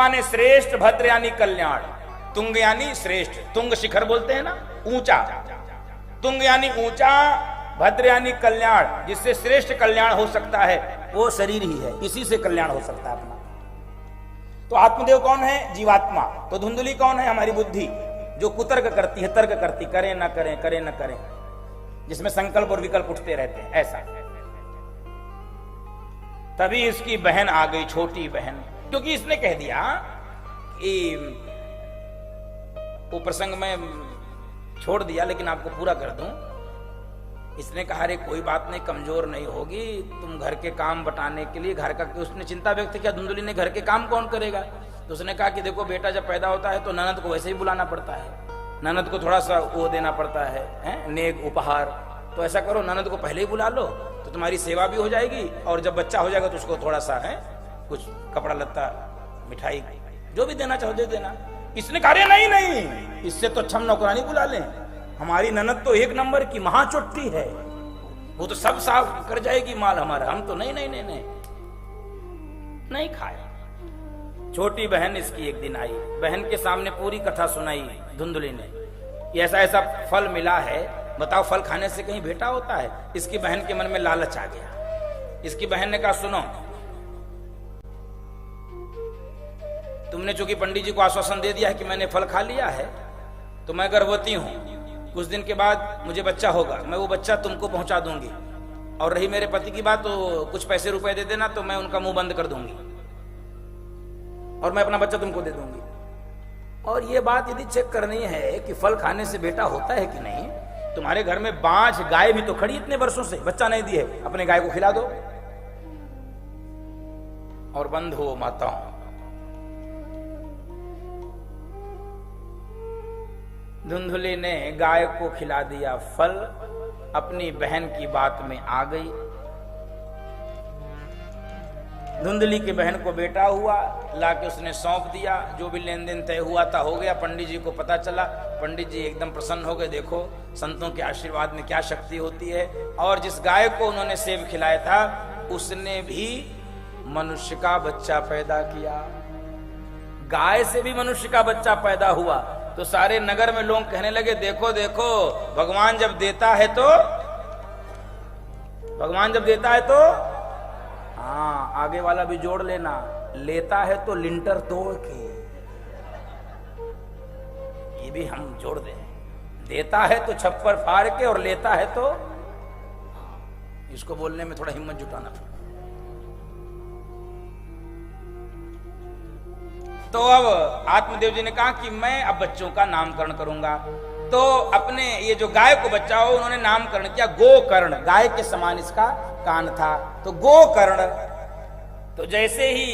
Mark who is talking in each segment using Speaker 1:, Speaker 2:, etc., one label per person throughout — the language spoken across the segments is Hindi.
Speaker 1: माने श्रेष्ठ, भद्र यानी कल्याण, तुंग यानी श्रेष्ठ, तुंग शिखर बोलते हैं ना, ऊंचा, तुंग यानी ऊंचा, भद्र यानी कल्याण, जिससे श्रेष्ठ कल्याण हो सकता है वो शरीर ही है, इसी से कल्याण हो सकता है अपना। तो आत्मदेव कौन है? जीवात्मा। तो धुंधली कौन है? हमारी बुद्धि, जो कुतर्क करती है, तर्क करती, करें ना करें, करें ना करें, जिसमें संकल्प और विकल्प उठते रहते हैं, ऐसा। तभी इसकी बहन आ गई, छोटी बहन, क्योंकि इसने कह दिया कि वो प्रसंग में छोड़ दिया लेकिन आपको पूरा कर दूं। इसने कहा अरे कोई बात नहीं, कमजोर नहीं होगी, तुम घर के काम बटाने के लिए घर का, उसने चिंता व्यक्त किया धुंधली ने, घर के काम कौन करेगा? तो उसने कहा कि देखो बेटा जब पैदा होता है तो ननद को वैसे ही बुलाना पड़ता है, ननद को थोड़ा सा वो देना पड़ता है, नेक उपहार, तो ऐसा करो ननद को पहले ही बुला लो तो तुम्हारी सेवा भी हो जाएगी, और जब बच्चा हो जाएगा तो उसको थोड़ा सा है कुछ कपड़ा लत्ता, मिठाई, जो भी देना चाहो दे देना। इसने कहा अरे नहीं नहीं, इससे तो अच्छा हम नौकरानी बुला लें, हमारी ननद तो एक नंबर की महाचोट्टी है, वो तो सब साफ कर जाएगी माल हमारा, हम तो नहीं नहीं नहीं नहीं, नहीं खाए। छोटी बहन इसकी एक दिन आई, बहन के सामने पूरी कथा सुनाई धुंधली ने, ऐसा ऐसा फल मिला है, बताओ फल खाने से कहीं भेंटा होता है? इसकी बहन के मन में लालच आ गया। इसकी बहन ने कहा सुनो, तुमने चूंकि पंडित जी को आश्वासन दे दिया है कि मैंने फल खा लिया है, तो मैं गर्भवती हूं, कुछ दिन के बाद मुझे बच्चा होगा, मैं वो बच्चा तुमको पहुंचा दूंगी, और रही मेरे पति की बात तो कुछ पैसे रुपए दे देना तो मैं उनका मुंह बंद कर दूंगी और मैं अपना बच्चा तुमको दे दूंगी। और ये बात यदि चेक करनी है कि फल खाने से बेटा होता है कि नहीं, तुम्हारे घर में 5 गाय भी तो खड़ी इतने वर्षों से, बच्चा नहीं दिए, अपने गाय को खिला दो। और बंद हो माताओं, धुंधली ने गाय को खिला दिया फल, अपनी बहन की बात में आ गई। धुंधली की बहन को बेटा हुआ, लाके उसने सौंप दिया, जो भी लेन देन तय हुआ था हो गया। पंडित जी को पता चला, पंडित जी एकदम प्रसन्न हो गए, देखो संतों के आशीर्वाद में क्या शक्ति होती है। और जिस गाय को उन्होंने सेब खिलाया था उसने भी मनुष्य का बच्चा पैदा किया, गाय से भी मनुष्य का बच्चा पैदा हुआ। तो सारे नगर में लोग कहने लगे देखो देखो, भगवान जब देता है तो, भगवान जब देता है तो, हाँ आगे वाला भी जोड़ लेना, लेता है तो लिंटर तोड़ के, ये भी हम जोड़ दें, देता है तो छप्पर फाड़ के, और लेता है तो, इसको बोलने में थोड़ा हिम्मत जुटाना पड़ता। तो अब आत्मदेव जी ने कहा कि मैं अब बच्चों का नामकरण करूंगा। तो अपने ये जो गाय को बच्चा हो उन्होंने नामकरण किया गोकर्ण, गाय के समान इसका कान था, तो गोकर्ण। तो जैसे ही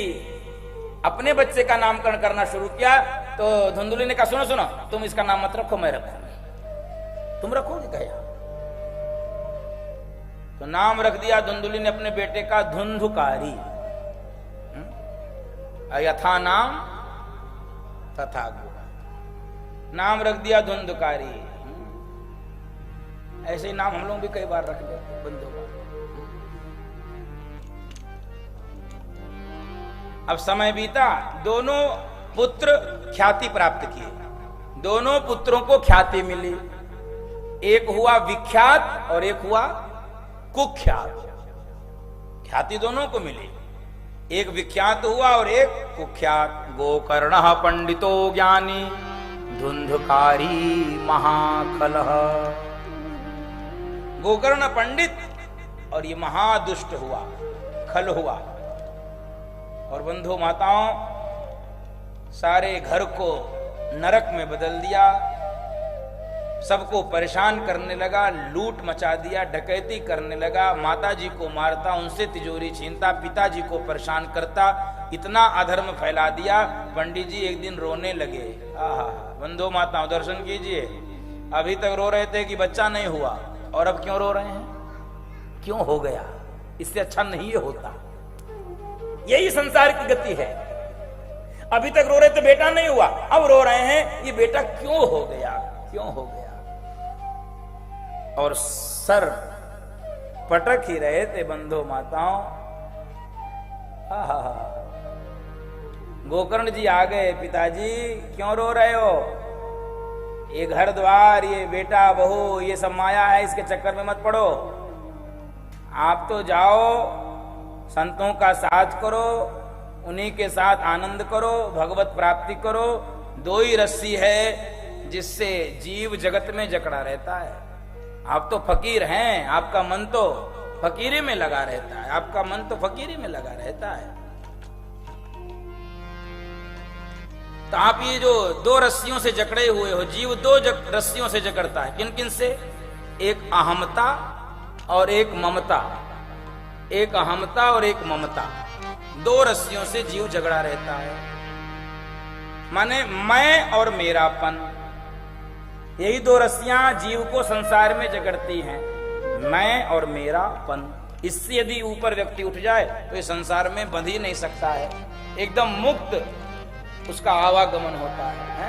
Speaker 1: अपने बच्चे का नामकरण करना शुरू किया तो धुंधली ने कहा सुनो सुनो, तुम इसका नाम मत रखो, मैं रखूंगी। तुम रखोगे क्या? तो नाम रख दिया धुंधली ने अपने बेटे का धुंधुकारी, यथा नाम तथा गुण, नाम रख दिया धुंधुकारी। ऐसे ही नाम हम लोग भी कई बार रख लेते बंदों का। अब समय बीता, दोनों पुत्र ख्याति प्राप्त किए, दोनों पुत्रों को ख्याति मिली, एक हुआ विख्यात और एक हुआ कुख्यात। ख्याति दोनों को मिली, एक विख्यात हुआ और एक कुख्यात। गोकर्ण पंडितो ज्ञानी धुंधुकारी महाखलः, गोकर्ण पंडित और ये महादुष्ट हुआ, खल हुआ। और बंधु माताओं, सारे घर को नरक में बदल दिया, सबको परेशान करने लगा, लूट मचा दिया, डकैती करने लगा, माताजी को मारता, उनसे तिजोरी छीनता, पिताजी को परेशान करता, इतना अधर्म फैला दिया। पंडित जी एक दिन रोने लगे। आहा, बंधु माताओं दर्शन कीजिए, अभी तक रो रहे थे कि बच्चा नहीं हुआ, और अब क्यों रो रहे हैं? क्यों हो गया? इससे अच्छा नहीं होता। यही संसार की गति है। अभी तक रो रहे थे बेटा नहीं हुआ, अब रो रहे हैं ये बेटा क्यों हो गया, क्यों हो गया। और सर पटक ही रहे थे बंधु माताओं। गोकर्ण जी आ गए, पिताजी क्यों रो रहे हो? ये घर द्वार, ये बेटा बहू, ये सब माया है, इसके चक्कर में मत पड़ो। आप तो जाओ, संतों का साथ करो, उन्हीं के साथ आनंद करो, भगवत प्राप्ति करो। दो ही रस्सी है जिससे जीव जगत में जकड़ा रहता है। आप तो फकीर हैं, आपका मन तो फकीरी में लगा रहता है, आपका मन तो फकीरी में लगा रहता है। तो आप ये जो दो रस्सियों से जकड़े हुए हो, जीव दो रस्सियों से जकड़ता है। किन किन से? एक अहमता और एक ममता। एक अहमता और एक ममता, दो रस्सियों से जीव झगड़ा रहता है। माने मैं और मेरापन, यही दो रस्सियां जीव को संसार में जकड़ती हैं। मैं और मेरापन, इससे यदि ऊपर व्यक्ति उठ जाए तो ये संसार में बंध ही नहीं सकता है, एकदम मुक्त उसका आवागमन होता है।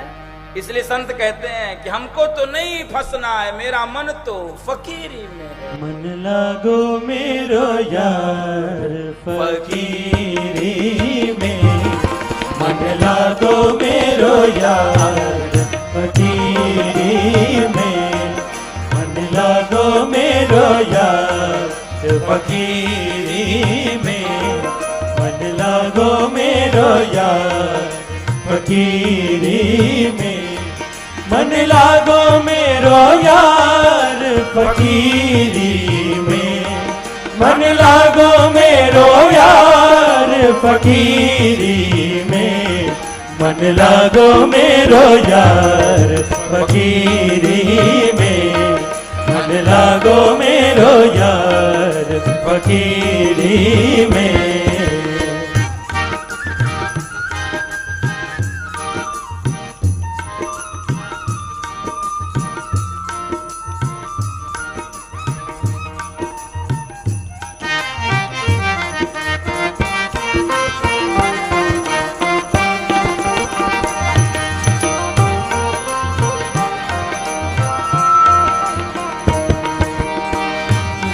Speaker 1: इसलिए संत कहते हैं कि हमको तो नहीं फंसना है, मेरा मन तो फकीरी में है।
Speaker 2: मन लागो मेरो यार फकीरी में, मन लागो मेरो यार फकीरी में, मन लागो मेरो यार फकीरी में, मन लागो मेरो यार फकीरी में, मन लागो मेरो यार फकीरी में, मन लागो मेरो यार फकीरी में, मन लागो मेरो यार फकीरी में, मन लागो मेरो यार फकीरी में।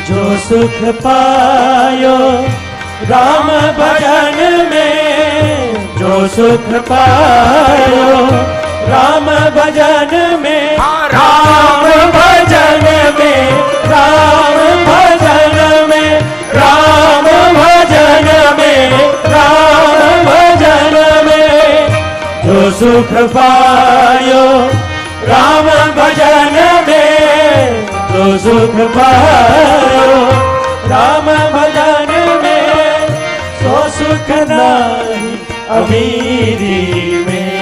Speaker 2: जो सुख पायो राम भजन में, जो सुख पायो राम भजन में, राम भजन में, राम भजन में, राम भजन में, राम भजन में, जो सुख पायो राम भजन में, जो सुख पायो राम भजन में, सो सुख नाही अमीरी में,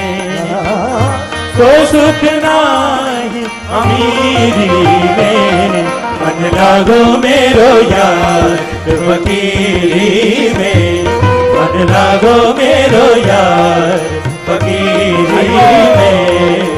Speaker 2: सो सुख नाही अमीरी में, मन लागो मेरो यार फकीरी में, मन लागो मेरो यार फकीरी में।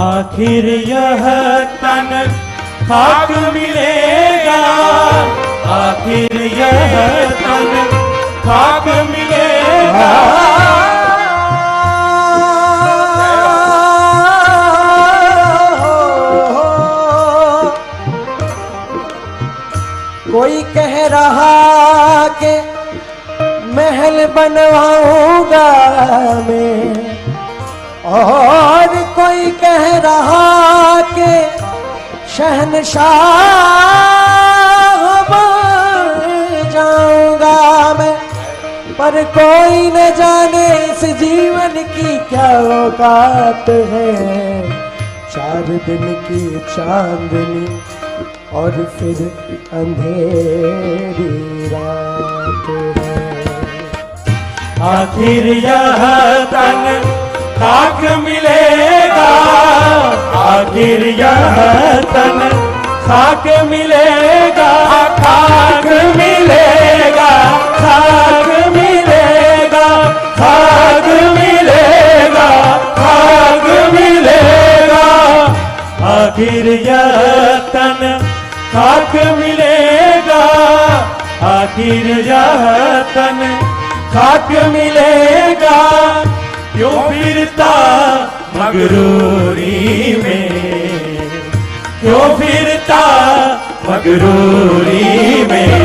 Speaker 2: आखिर यह तन खाक मिलेगा, आखिर यह तन खाक मिलेगा,
Speaker 3: कोई कह रहा कि महल बनवाऊंगा मैं, और कोई कह रहा कि शहनशाह बन जाऊंगा मैं, पर कोई न जाने इस जीवन की क्या औकात है। 4 दिन की चांदनी और फिर अंधेरी रात है।
Speaker 2: आखिर यह तन खाक मिलेगा, आखिर यह तन खाक मिलेगा, खाक मिलेगा, खाक मिलेगा, आखिर यह तन खाक मिलेगा, आखिर यह तन खाक मिलेगा, क्यों फिरता मगरूरी में, क्यों फिरता मगरूरी में,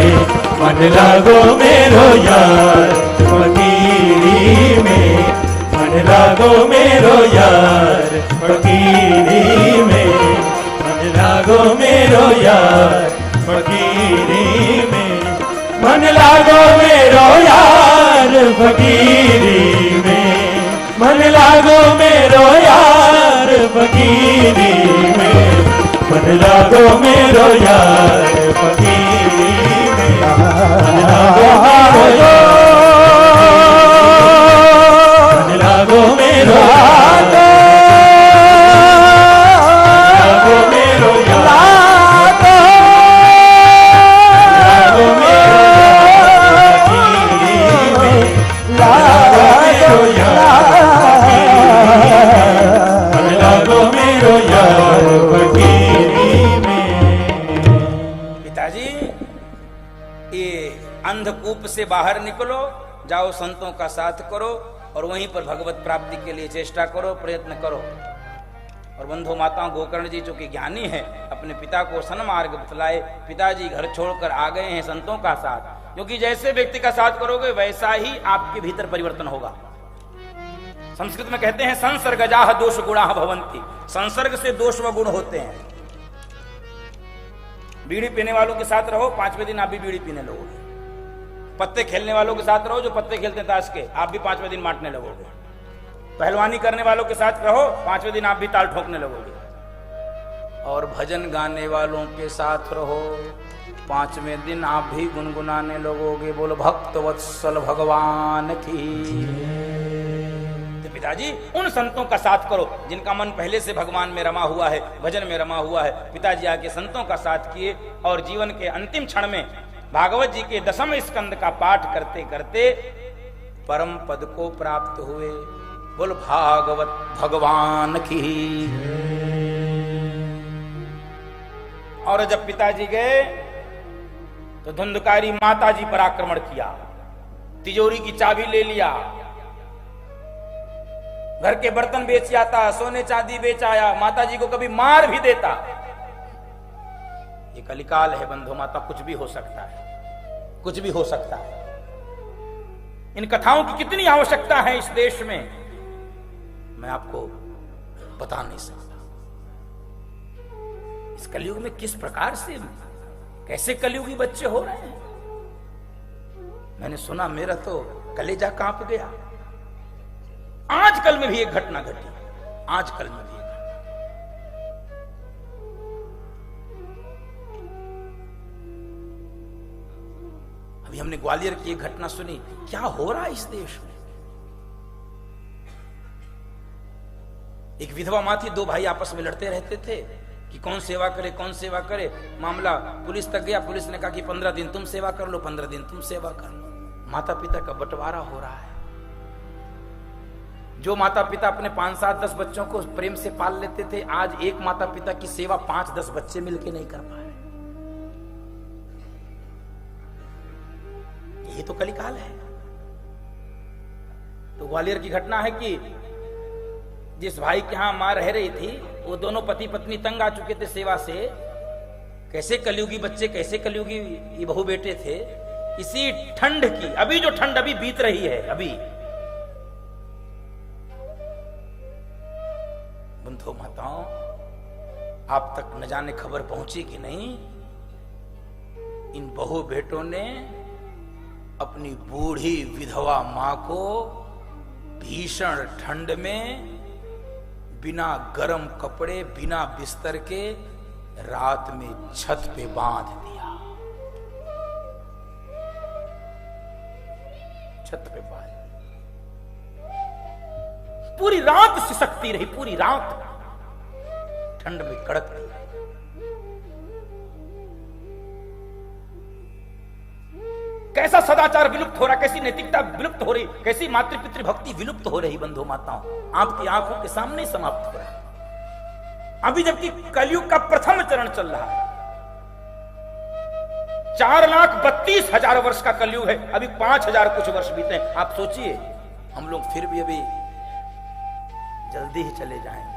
Speaker 2: मन लागो मेरो यार फकीरी में, मन लागो मेरो यार फकीरी में, मन लागो मेरो यार फकीरी में, मन लागो मेरो यार फकीरी में, मन लागो मेरो यार फकीरी में, मन लागो मेरो यार फकीरी में, मन लागो मेरो यार, मन लागो मेरो यार, लागो मेरो यार, लागो मेरो फकीरी में, लागो मेरो यार फकीरी में, मन लागो मेरो यार फकीरी में।
Speaker 1: पिताजी, ये अंधकूप से बाहर निकलो, जाओ संतों का साथ करो और वहीं पर भगवत प्राप्ति के लिए चेष्टा करो, प्रयत्न करो। और बंधु माताओं, गोकर्ण जी जो कि ज्ञानी है, अपने पिता को सन्मार्ग बतलाए। पिताजी घर छोड़कर आ गए हैं संतों का साथ, क्योंकि जैसे व्यक्ति का साथ करोगे वैसा ही आपके भीतर परिवर्तन होगा। संस्कृत में कहते हैं संसर्गजाह दोष गुणाः भवन्ति, संसर्ग से दोष व गुण होते हैं। बीड़ी पीने वालों के साथ रहो, 5वें दिन आप भी बीड़ी पीने लगोगे। पत्ते खेलने वालों के साथ रहो, जो पत्ते खेलते हैं ताश के, आप भी 5वें दिन बांटने लगोगे। पहलवानी करने वालों के साथ रहो, 5वें दिन आप भी ताल ठोकने लगोगे। और भजन गाने वालों के साथ रहो, 5वें दिन आप भी गुनगुनाने लगोगे। बोलो भक्त वत्सल भगवान की। तो पिताजी, उन संतों का साथ करो जिनका मन पहले से भगवान में रमा हुआ है, भजन में रमा हुआ है। पिताजी आके संतों का साथ किए और जीवन के अंतिम क्षण में भागवत जी के 10वें स्कंद का पाठ करते करते परम पद को प्राप्त हुए। बोल भागवत भगवान की। और जब पिताजी गए तो धुंधकारी माता जी पर आक्रमण किया, तिजोरी की चाबी ले लिया, घर के बर्तन बेच आता, सोने चांदी बेच आया, माता जी को कभी मार भी देता। ये कलिकाल है बंधु माता, कुछ भी हो सकता है, कुछ भी हो सकता है। इन कथाओं की कितनी आवश्यकता है इस देश में, मैं आपको बता नहीं सकता। इस कलयुग में किस प्रकार से, कैसे कलयुगी बच्चे हो रहे हैं। मैंने सुना, मेरा तो कलेजा कांप गया। आजकल में भी एक घटना घटी, आजकल में भी एक घटना। अभी हमने ग्वालियर की एक घटना सुनी। क्या हो रहा है इस देश में। एक विधवा माँ थी, 2 भाई आपस में लड़ते रहते थे कि कौन सेवा करे, कौन सेवा करे। मामला पुलिस तक गया। पुलिस ने कहा कि 15 दिन तुम सेवा कर लो, 15 दिन तुम सेवा कर लो। माता पिता का बंटवारा हो रहा है। जो माता पिता अपने 5, 7, 10 बच्चों को प्रेम से पाल लेते थे, आज एक माता पिता की सेवा 5, 10 बच्चे मिलके नहीं कर पा रहे। ये तो कलिकाल है। तो ग्वालियर की घटना है कि जिस भाई के यहां मां रह रही थी, वो दोनों पति पत्नी तंग आ चुके थे सेवा से। कैसे कलयुगी बच्चे, कैसे कलयुगी ये बहू बेटे थे। इसी ठंड की, अभी जो ठंड अभी बीत रही है, अभी बंधु माताओं, आप तक न जाने खबर पहुंची कि नहीं। इन बहू बेटों ने अपनी बूढ़ी विधवा मां को भीषण ठंड में बिना गर्म कपड़े, बिना बिस्तर के रात में छत पे बांध दिया। छत पे बांध, पूरी रात सिसकती रही, पूरी रात ठंड में कड़कती। कैसा सदाचार विलुप्त हो रहा, कैसी नैतिकता विलुप्त हो रही, कैसी मातृ पितृ भक्ति विलुप्त हो रही बंधु माताओं, आपकी आंखों के सामने समाप्त हो रहा है। अभी जबकि कलयुग का प्रथम चरण चल रहा है। 4,32,000 वर्ष का कलयुग है, अभी 5,000 कुछ वर्ष बीते हैं। आप सोचिए, हम लोग फिर भी अभी जल्दी ही चले जाएंगे।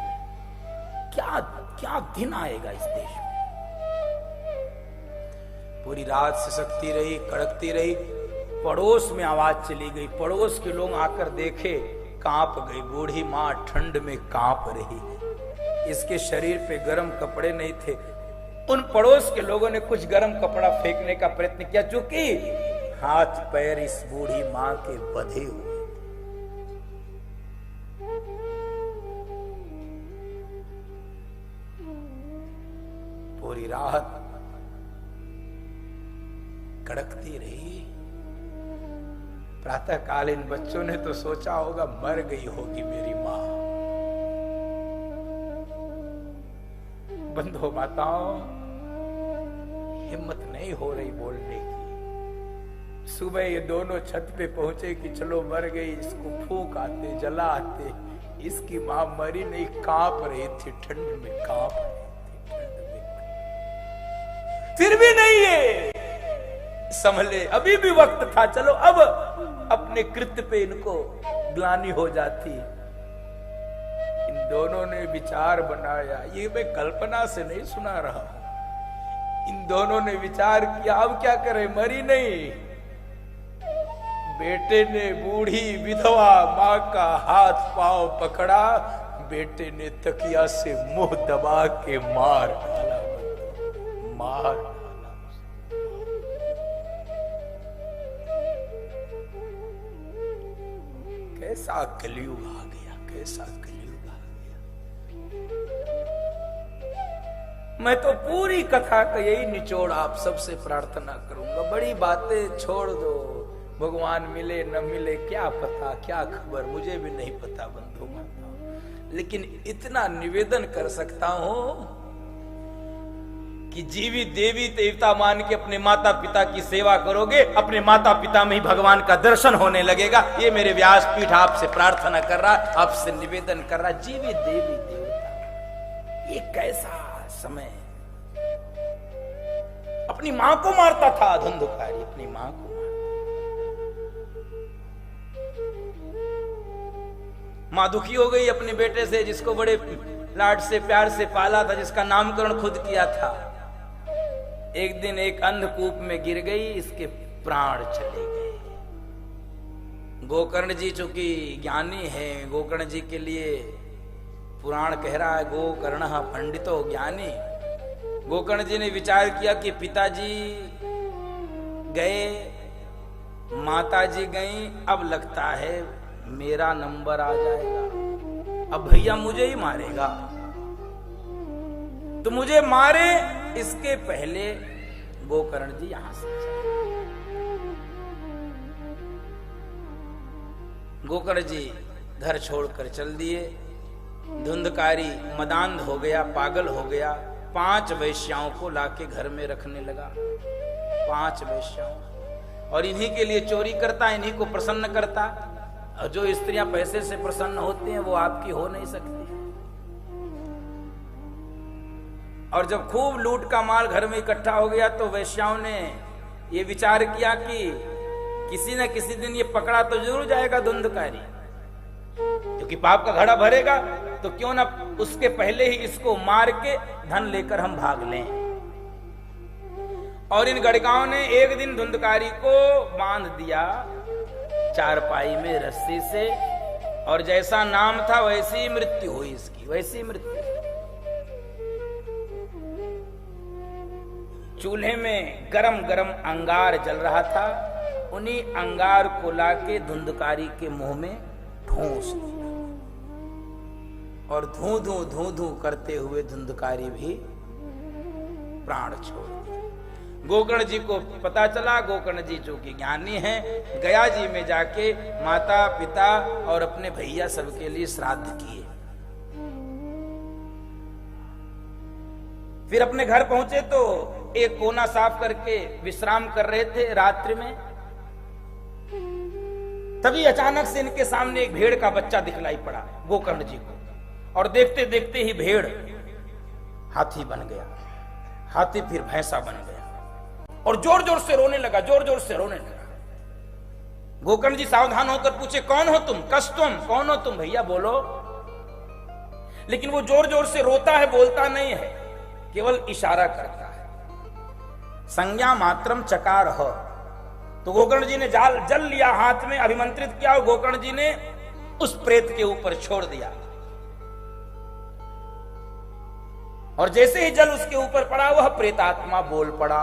Speaker 1: क्या क्या दिन आएगा इस देश में। पूरी रात सिसकती रही, कड़कती रही, पड़ोस में आवाज चली गई। पड़ोस के लोग आकर देखे, कांप गई। बूढ़ी मां ठंड में कांप रही है, इसके शरीर पे गर्म कपड़े नहीं थे। उन पड़ोस के लोगों ने कुछ गर्म कपड़ा फेंकने का प्रयत्न किया, चूंकि हाथ पैर इस बूढ़ी मां के बंधे हुए। पूरी रात कड़कती रही। प्रातः काल इन बच्चों ने तो सोचा होगा मर गई होगी मेरी मां। बंधु माताओं, हिम्मत नहीं हो रही बोलने की। सुबह ये दोनों छत पे पहुंचे कि चलो मर गई, इसको फूंक आते, जला आते। इसकी मां मरी नहीं, कांप रही थी, ठंड में कांप रही थी, ठंड में। फिर भी नहीं है संभले, अभी भी वक्त था। चलो अब अपने कृत्य पे इनको ग्लानि हो जाती। इन दोनों ने विचार बनाया, ये मैं कल्पना से नहीं सुना रहा हूं। इन दोनों ने विचार किया, अब क्या करें, मरी नहीं। बेटे ने बूढ़ी विधवा मां का हाथ पांव पकड़ा, बेटे ने तकिया से मुंह दबा के मार डाला, मार डाला। कैसा कलयुग आ गया, कैसा कलयुग आ गया। मैं तो पूरी कथा का यही निचोड़ आप सबसे प्रार्थना करूंगा, बड़ी बातें छोड़ दो। भगवान मिले न मिले क्या पता, क्या खबर, मुझे भी नहीं पता बंधु माता। लेकिन इतना निवेदन कर सकता हूं कि जीवित देवी देवता मान के अपने माता पिता की सेवा करोगे, अपने माता पिता में ही भगवान का दर्शन होने लगेगा। ये मेरे व्यासपीठ आपसे प्रार्थना कर रहा, आपसे निवेदन कर रहा। जीवित देवी देवता, ये कैसा समय। अपनी मां को मारता था धुंधुकारी, अपनी मां को। मां दुखी हो गई अपने बेटे से, जिसको बड़े लाड से प्यार से पाला था, जिसका नामकरण खुद किया था। एक दिन एक अंधकूप में गिर गई, इसके प्राण चले गए। गोकर्ण जी चूंकि ज्ञानी हैं, गोकर्ण जी के लिए पुराण कह रहा है गोकर्ण पंडितो ज्ञानी। गोकर्ण जी ने विचार किया कि पिताजी गए, माताजी गई, अब लगता है मेरा नंबर आ जाएगा। अब भैया मुझे ही मारेगा, तो मुझे मारे इसके पहले गोकर्ण जी यहां से चले। गोकर्ण जी घर छोड़कर चल दिए। धुंधकारी मदांध हो गया, पागल हो गया। 5 वेश्याओं को लाके घर में रखने लगा, 5 वेश्याओं, और इन्हीं के लिए चोरी करता, इन्हीं को प्रसन्न करता। और जो स्त्रियां पैसे से प्रसन्न होती हैं वो आपकी हो नहीं सकती। और जब खूब लूट का माल घर में इकट्ठा हो गया तो वेश्याओं ने ये विचार किया कि किसी न किसी दिन ये पकड़ा तो जरूर जाएगा धुंधकारी, क्योंकि पाप का घड़ा भरेगा, तो क्यों ना उसके पहले ही इसको मार के धन लेकर हम भाग लें। और इन गड़काओं ने एक दिन धुंधकारी को बांध दिया चारपाई में रस्सी से, और जैसा नाम था वैसी मृत्यु हुई इसकी, वैसी मृत्यु। चूल्हे में गरम गरम अंगार जल रहा था, उन्हीं अंगार को लाके धुंधकारी के मुंह में ठूंस दिया, और धू धू धू धू करते हुए धुंधकारी भी प्राण छोड़ दिए। गोकर्ण जी को पता चला। गोकर्ण जी जो कि ज्ञानी हैं, गया जी में जाके माता पिता और अपने भैया सबके लिए श्राद्ध किए। फिर अपने घर पहुंचे तो एक कोना साफ करके विश्राम कर रहे थे रात्रि में। तभी अचानक से इनके सामने एक भेड़ का बच्चा दिखलाई पड़ा गोकर्ण जी को, और देखते देखते ही भेड़ हाथी बन गया, हाथी फिर भैंसा बन गया और जोर जोर से रोने लगा, जोर जोर से रोने लगा। गोकर्ण जी सावधान होकर पूछे, कौन हो तुम? कस तुम? कौन हो तुम? भैया बोलो। लेकिन वो जोर जोर से रोता है, बोलता नहीं है, केवल इशारा करता है। संज्ञा मात्रम चकार हो। तो गोकर्ण जी ने जल लिया हाथ में, अभिमंत्रित किया और गोकर्ण जी ने उस प्रेत के ऊपर छोड़ दिया। और जैसे ही जल उसके ऊपर पड़ा, वह प्रेतात्मा बोल पड़ा,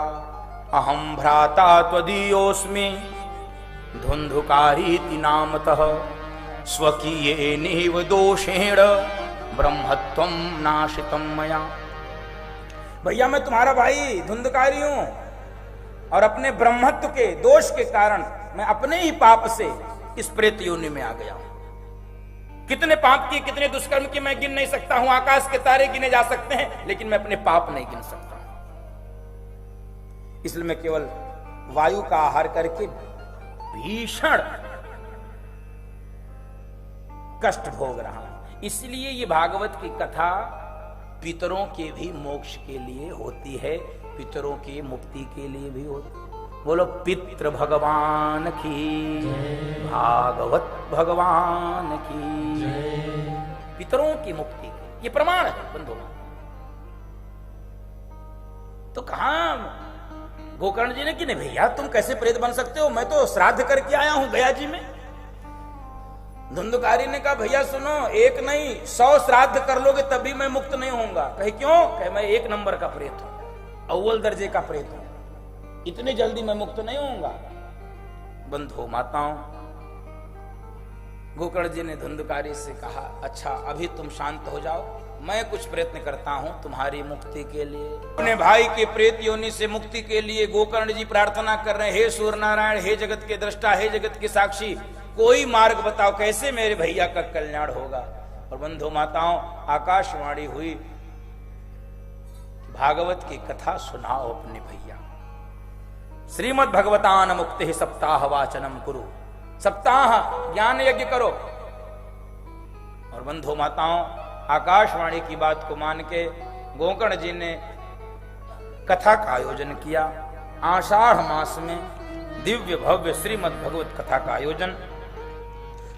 Speaker 1: अहम भ्राता त्वदीयोस्मि धुंधुकारीति नामतः स्वकीयेनैव दोषेण ब्रह्मत्वं नाशितं मया। भैया मैं तुम्हारा भाई धुंधकारी हूं और अपने ब्रह्मत्व के दोष के कारण मैं अपने ही पाप से इस प्रेत योनि में आ गया हूं। कितने पाप किए, कितने दुष्कर्म किए मैं गिन नहीं सकता हूं। आकाश के तारे गिने जा सकते हैं, लेकिन मैं अपने पाप नहीं गिन सकता। इसलिए मैं केवल वायु का आहार करके भीषण कष्ट भोग रहा हूं। इसलिए ये भागवत की कथा पितरों के भी मोक्ष के लिए होती है, पितरों की मुक्ति के लिए भी होती है। बोलो पितृ भगवान की, भागवत भगवान की, पितरों की मुक्ति की ये प्रमाण है बंधु। तो कहा गोकर्ण जी ने कि नहीं भैया तुम कैसे प्रेत बन सकते हो, मैं तो श्राद्ध करके आया हूं गया जी में। धुंधुकारी ने कहा भैया सुनो, एक नहीं 100 श्राद्ध कर लोगे तभी मैं मुक्त नहीं होऊंगा। कहे क्यों? कहे मैं 1 नंबर का प्रेत हूं, अव्वल दर्जे का प्रेत हूं, इतनी जल्दी मैं मुक्त नहीं होऊंगा। बंधु माताओं, गोकर्ण जी ने धुंधुकारी से कहा अच्छा अभी तुम शांत हो जाओ, मैं कुछ प्रयत्न करता हूं तुम्हारी मुक्ति के लिए। अपने भाई के प्रेत योनि से मुक्ति के लिए गोकर्ण जी प्रार्थना कर रहे हैं, हे सूर्य नारायण, हे जगत के दृष्टा, हे जगत के साक्षी, कोई मार्ग बताओ कैसे मेरे भैया का कल्याण होगा। और बंधु माताओं, आकाशवाणी हुई भागवत की कथा सुनाओ अपने भैया। श्रीमद् भगवतान मुक्ति सप्ताह वाचनम कुरु, सप्ताह ज्ञान यज्ञ करो। और बंधु माताओं, आकाशवाणी की बात को मान के गोकर्ण जी ने कथा का आयोजन किया। आषाढ़ मास में दिव्य भव्य श्रीमद् भगवत कथा का आयोजन।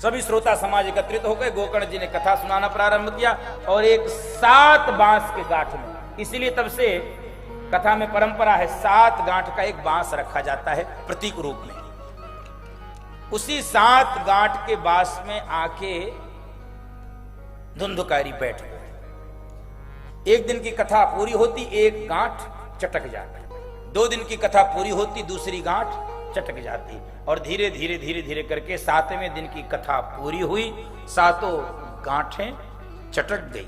Speaker 1: सभी श्रोता समाज एकत्रित हो गए। गोकर्ण जी ने कथा सुनाना प्रारंभ किया और एक 7 बांस के गांठ में, इसीलिए तब से कथा में परंपरा है 7 गांठ का एक बांस रखा जाता है प्रतीक रूप में। उसी 7 गांठ के बांस में आके धुंधुकारी बैठ गए। एक दिन की कथा पूरी होती, एक गांठ चटक जाती, 2 दिन की कथा पूरी होती, दूसरी गांठ चटक जाती, और धीरे धीरे धीरे धीरे करके 7वें दिन की कथा पूरी हुई, 7 गांठें चटक गई।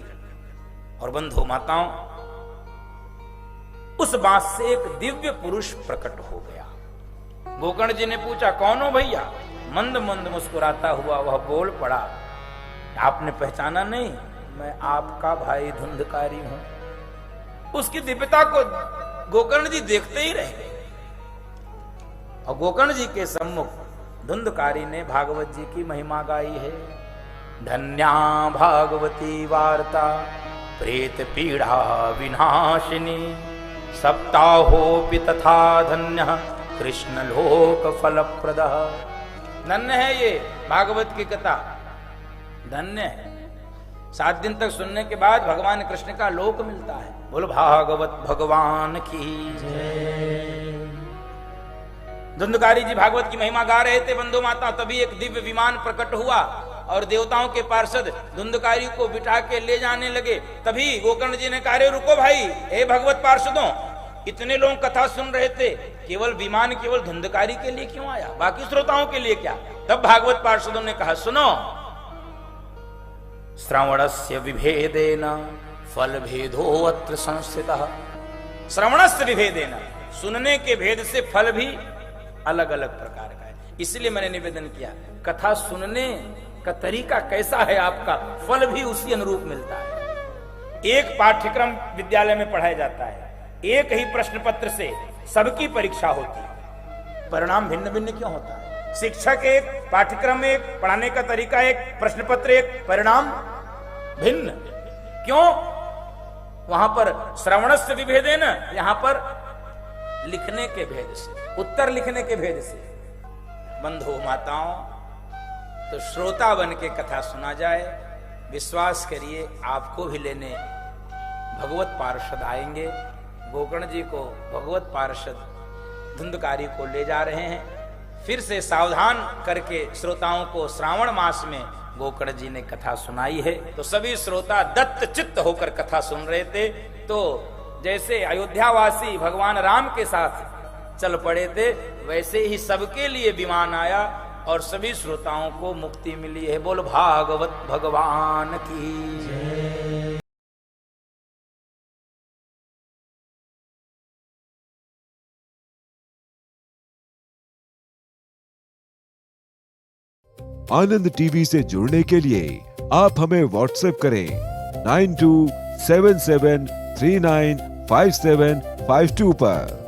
Speaker 1: और बंधु माताओं, उस बांस से एक दिव्य पुरुष प्रकट हो गया। गोकर्ण जी ने पूछा कौन हो भैया? मंद मंद मुस्कुराता हुआ वह बोल पड़ा, आपने पहचाना नहीं? मैं आपका भाई धुंधकारी हूं। उसकी दिव्यता को गोकर्ण जी देखते ही रह गए। और गोकर्ण जी के सम्मुख धुंधकारी ने भागवत जी की महिमा गाई है। धन्या भागवती वार्ता प्रेत पीड़ा विनाशिनी, सप्ताहोपि तथा धन्य कृष्ण लोक फलप्रद। धन्य है ये भागवत की कथा, धन्य है। 7 दिन तक सुनने के बाद भगवान कृष्ण का लोक मिलता है। बोलो भागवत भगवान की जय। धुंधुकारी जी भागवत की महिमा गा रहे थे बंधु माता, तभी एक दिव्य विमान प्रकट हुआ और देवताओं के पार्षद धुंधुकारी को बिठा के ले जाने लगे। तभी गोकर्ण जी ने कहा अरे रुको भाई, हे भगवत पार्षदों, इतने लोग कथा सुन रहे थे, केवल विमान केवल धुंधुकारी के लिए क्यों आया, बाकी श्रोताओं के लिए क्या? तब भागवत पार्षदों ने कहा सुनो, श्रवणस्य विभेदेन फल भेदो अत्र संस्थितः। श्रवणस्य विभेदेन, सुनने के भेद से फल भी अलग अलग प्रकार का है। इसलिए मैंने निवेदन किया, कथा सुनने का तरीका कैसा है आपका, फल भी उसी अनुरूप मिलता है। एक पाठ्यक्रम विद्यालय में पढ़ाया जाता है, एक ही प्रश्न पत्र से सबकी परीक्षा होती है, परिणाम भिन्न भिन्न क्यों होता है? शिक्षक एक, पाठ्यक्रम एक, पढ़ाने का तरीका एक, प्रश्न पत्र एक, परिणाम भिन्न। क्यों? वहां पर श्रवणस्य विभेदेन, यहां पर लिखने के भेद से, उत्तर लिखने के भेद से। बंधु माताओं, तो श्रोता बन के कथा सुना जाए, विश्वास करिए आपको भी लेने भगवत पार्षद आएंगे। गोकर्ण जी को भगवत पार्षद धुंधकारी को ले जा रहे हैं। फिर से सावधान करके श्रोताओं को श्रावण मास में गोकर्ण जी ने कथा सुनाई है। तो सभी श्रोता दत्त चित्त होकर कथा सुन रहे थे। तो जैसे अयोध्यावासी भगवान राम के साथ चल पड़े थे, वैसे ही सबके लिए विमान आया और सभी श्रोताओं को मुक्ति मिली है। बोल भागवत भगवान की।
Speaker 4: आनंद टीवी से जुड़ने के लिए आप हमें व्हाट्सएप करें 9277395752 पर।